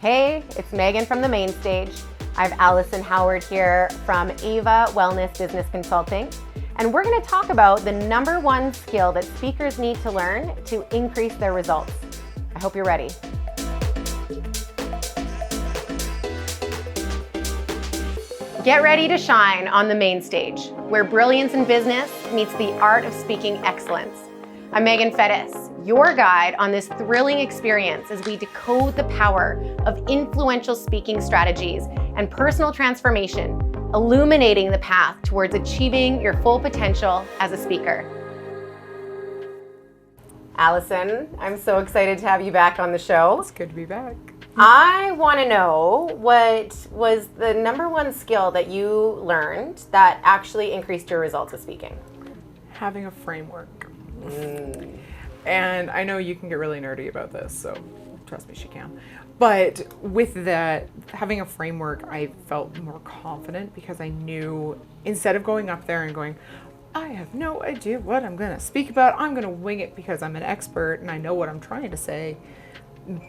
Hey, it's Meagan from the Mainstage. I have Allisyn Howard here from Ava Wellness Business Consulting, and we're going to talk about the number one skill that speakers need to learn to increase their results. I hope you're ready. Get ready to shine on the Mainstage, where brilliance in business meets the art of speaking excellence. I'm Meagan Fettes, your guide on this thrilling experience as we decode the power of influential speaking strategies and personal transformation, illuminating the path towards achieving your full potential as a speaker. Allisyn, I'm so excited to have you back on the show. It's good to be back. I want to know what was the number one skill that you learned that actually increased your results with speaking? Having a framework. And I know you can get really nerdy about this, so trust me, she can. But with that, having a framework, I felt more confident because I knew instead of going up there and going, I have no idea what I'm going to speak about, I'm going to wing it because I'm an expert and I know what I'm trying to say.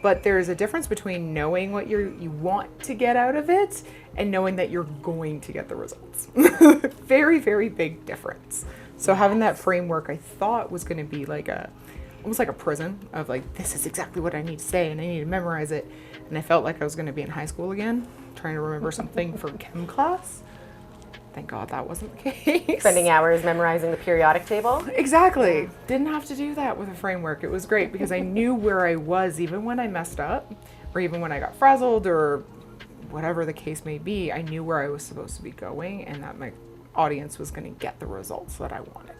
But there's a difference between knowing what you want to get out of it and knowing that you're going to get the results. Very, very big difference. So having that framework, I thought was going to be like almost like a prison of like, this is exactly what I need to say and I need to memorize it. And I felt like I was going to be in high school again, trying to remember something for chem class. Thank God that wasn't the case. Spending hours memorizing the periodic table? Exactly. Didn't have to do that with a framework. It was great because I knew where I was even when I messed up or even when I got frazzled or whatever the case may be. I knew where I was supposed to be going and that my audience was going to get the results that I wanted.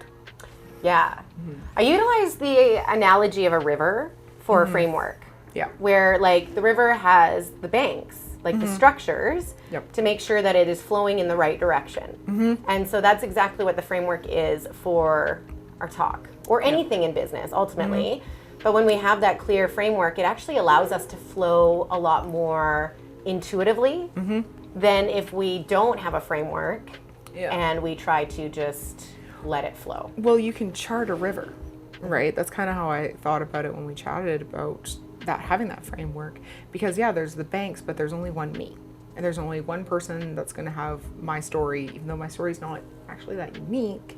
Yeah. Mm-hmm. I utilize the analogy of a river for a framework. Yeah. Where like the river has the banks, like the structures, to make sure that it is flowing in the right direction. And so that's exactly what the framework is for our talk or anything in business ultimately. But when we have that clear framework, it actually allows us to flow a lot more intuitively than if we don't have a framework and we try to just let it flow. Well, you can chart a river, right? That's kind of how I thought about it when we chatted about that, having that framework, because there's the banks, but there's only one me. And there's only one person that's going to have my story, even though my story is not actually that unique.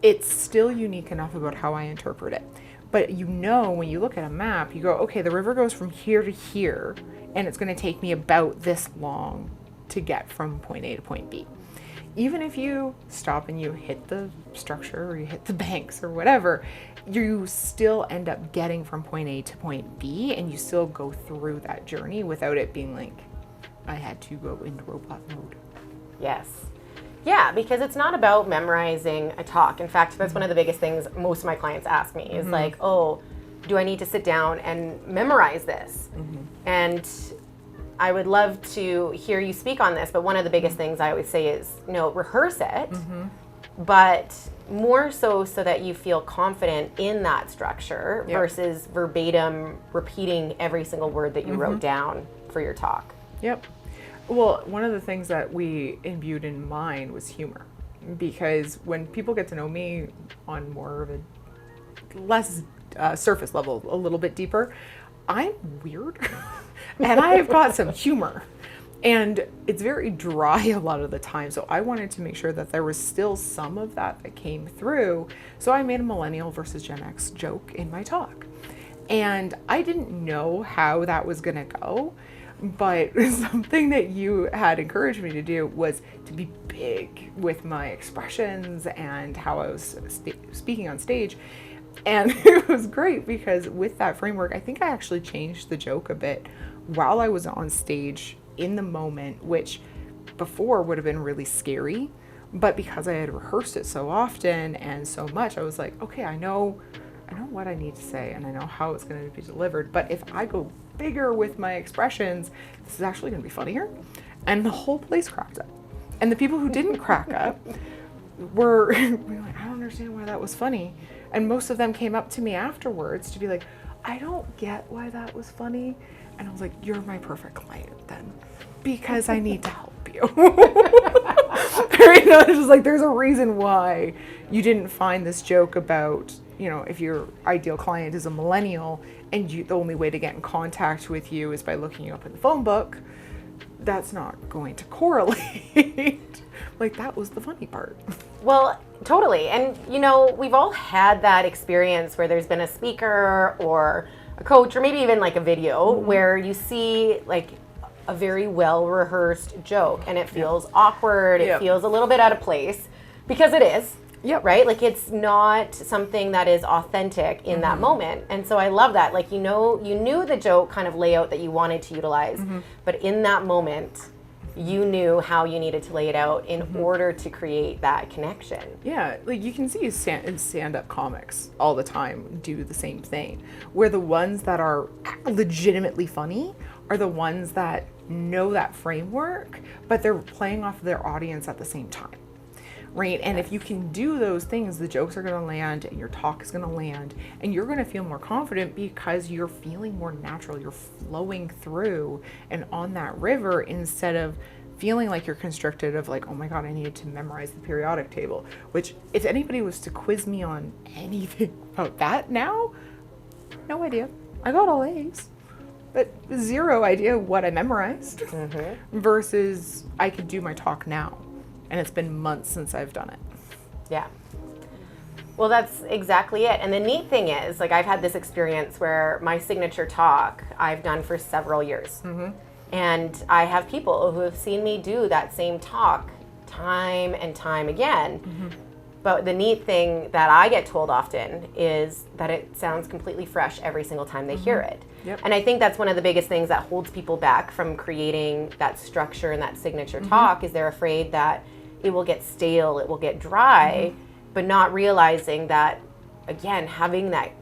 It's still unique enough about how I interpret it. But when you look at a map, you go, okay, the river goes from here to here, and it's going to take me about this long to get from point A to point B. Even if you stop and you hit the structure or you hit the banks or whatever, you still end up getting from point A to point B, and you still go through that journey without it being like, I had to go into robot mode. Yes. Yeah, because it's not about memorizing a talk. In fact, that's one of the biggest things most of my clients ask me is like, oh, do I need to sit down and memorize this? And I would love to hear you speak on this, but one of the biggest things I always say is, rehearse it, but more so that you feel confident in that structure versus verbatim repeating every single word that you wrote down for your talk. Yep. Well, one of the things that we imbued in mine was humor, because when people get to know me on more of a less surface level, a little bit deeper, I'm weird and I've got some humor and it's very dry a lot of the time. So I wanted to make sure that there was still some of that came through. So I made a millennial versus Gen X joke in my talk. And I didn't know how that was going to go, but something that you had encouraged me to do was to be big with my expressions and how I was speaking on stage. And it was great because with that framework, I think I actually changed the joke a bit while I was on stage in the moment, which before would have been really scary. But because I had rehearsed it so often and so much, I was like, okay, I know what I need to say and I know how it's going to be delivered. But if I go bigger with my expressions, this is actually going to be funnier. And the whole place cracked up. And the people who didn't crack up were like, I don't understand why that was funny. And most of them came up to me afterwards to be like, I don't get why that was funny. And I was like, you're my perfect client then, because I need to help you. It's just like, there's a reason why you didn't find this joke about, if your ideal client is a millennial and the only way to get in contact with you is by looking you up in the phone book, that's not going to correlate. Like, that was the funny part. Well, totally. And, we've all had that experience where there's been a speaker or a coach or maybe even like a video where you see like a very well rehearsed joke and it feels awkward. It feels a little bit out of place because it is. Yep. Right? Like, it's not something that is authentic in that moment. And so I love that. Like, you knew the joke kind of layout that you wanted to utilize, but in that moment, you knew how you needed to lay it out in order to create that connection. Yeah, like you can see stand-up comics all the time do the same thing, where the ones that are legitimately funny are the ones that know that framework, but they're playing off of their audience at the same time. Right? And if you can do those things, the jokes are going to land and your talk is going to land and you're going to feel more confident because you're feeling more natural. You're flowing through and on that river instead of feeling like you're constricted of like, oh my God, I needed to memorize the periodic table, which if anybody was to quiz me on anything about that now, no idea. I got all A's, but zero idea what I memorized versus I could do my talk now. And it's been months since I've done it. Yeah. Well, that's exactly it. And the neat thing is, like, I've had this experience where my signature talk I've done for several years. And I have people who have seen me do that same talk time and time again. But the neat thing that I get told often is that it sounds completely fresh every single time they hear it. And I think that's one of the biggest things that holds people back from creating that structure and that signature talk is they're afraid that it will get stale, it will get dry, but not realizing that, again, having that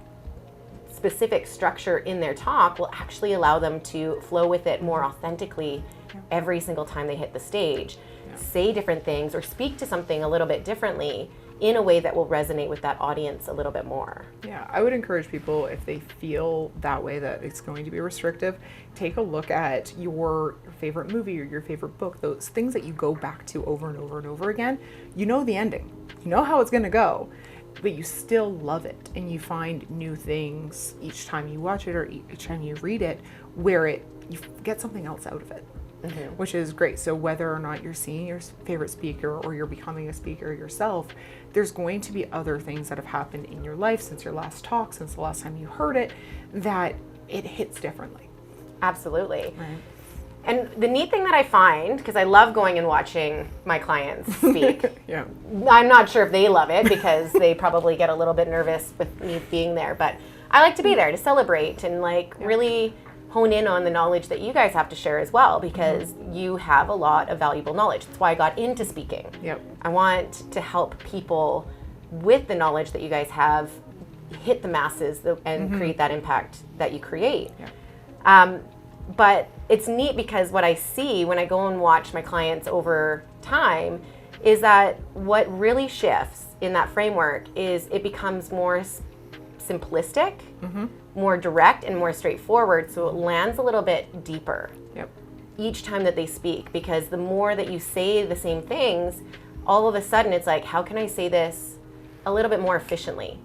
specific structure in their talk will actually allow them to flow with it more authentically every single time they hit the stage, say different things or speak to something a little bit differently in a way that will resonate with that audience a little bit more. Yeah, I would encourage people, if they feel that way, that it's going to be restrictive, take a look at your favorite movie or your favorite book, those things that you go back to over and over and over again. You know the ending, you know how it's going to go, but you still love it. And you find new things each time you watch it or each time you read it where you get something else out of it. Which is great. So whether or not you're seeing your favorite speaker or you're becoming a speaker yourself, there's going to be other things that have happened in your life since your last talk, since the last time you heard it, that it hits differently. Absolutely. Right. And the neat thing that I find, because I love going and watching my clients speak, Yeah. I'm not sure if they love it because they probably get a little bit nervous with me being there, but I like to be there to celebrate and really hone in on the knowledge that you guys have to share as well, because you have a lot of valuable knowledge. That's why I got into speaking. I want to help people with the knowledge that you guys have hit the masses and create that impact that you create. But it's neat because what I see when I go and watch my clients over time is that what really shifts in that framework is it becomes more simplistic, more direct and more straightforward, so it lands a little bit deeper each time that they speak, because the more that you say the same things, all of a sudden it's like, how can I say this a little bit more efficiently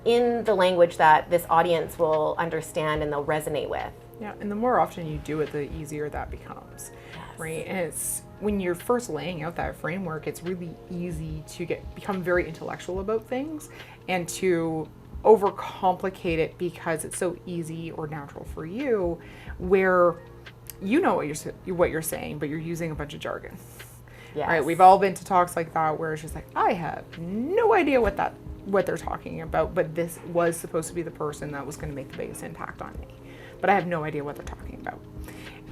in the language that this audience will understand and they'll resonate with. And the more often you do it, the easier that becomes. Right? And it's when you're first laying out that framework, it's really easy to become very intellectual about things and to overcomplicate it because it's so easy or natural for you, where you know what you're saying, but you're using a bunch of jargon. Right? We've all been to talks like that where it's just like, I have no idea what they're talking about, but this was supposed to be the person that was going to make the biggest impact on me, but I have no idea what they're talking about.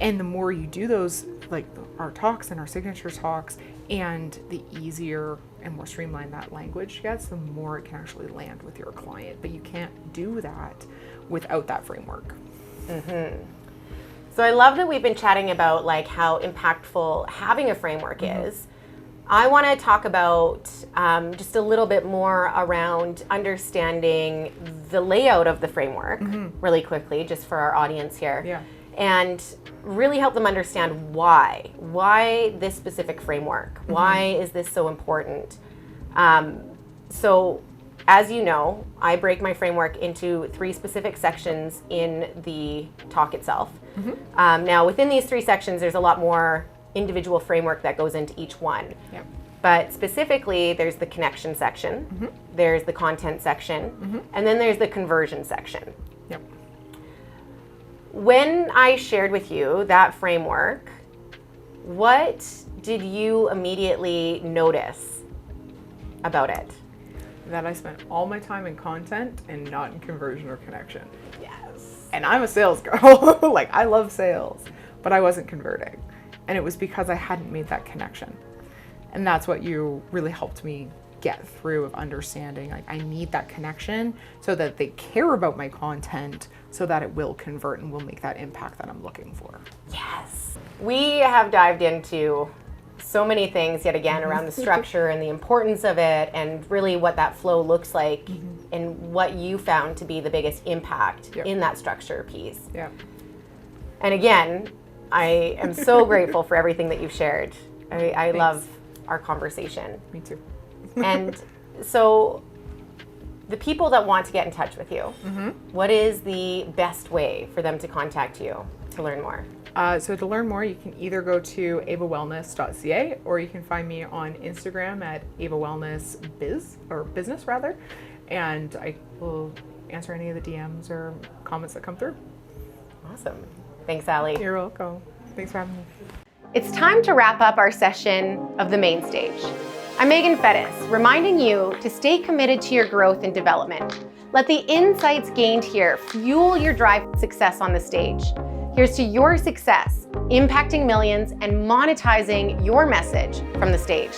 And the more you do those, like our talks and our signature talks, and the easier and more streamlined that language gets, the more it can actually land with your client. But you can't do that without that framework. So I love that we've been chatting about how impactful having a framework is. I want to talk about just a little bit more around understanding the layout of the framework really quickly, just for our audience here. And really help them understand why this specific framework, why is this so important. So as you know, I break my framework into 3 specific sections in the talk itself. Now, within these 3 sections, there's a lot more individual framework that goes into each one. Yep. But specifically, there's the connection section, there's the content section, and then there's the conversion section. Yep. When I shared with you that framework, what did you immediately notice about it? That I spent all my time in content and not in conversion or connection. Yes. And I'm a sales girl. Like, I love sales, but I wasn't converting. And it was because I hadn't made that connection. And that's what you really helped me get through, of understanding, like, I need that connection so that they care about my content, so that it will convert and will make that impact that I'm looking for. Yes. We have dived into so many things yet again around the structure and the importance of it, and really what that flow looks like, and what you found to be the biggest impact in that structure piece. Yeah. And again, I am so grateful for everything that you've shared. I love our conversation. Me too. And so the people that want to get in touch with you, what is the best way for them to contact you to learn more? So to learn more, you can either go to avawellness.ca, or you can find me on Instagram at Ava Wellness Business rather, and I will answer any of the DMs or comments that come through. Awesome. Thanks, Allie. You're welcome. Thanks for having me. It's time to wrap up our session of the Mainstage. I'm Meagan Fettes, reminding you to stay committed to your growth and development. Let the insights gained here fuel your drive for success on the stage. Here's to your success, impacting millions and monetizing your message from the stage.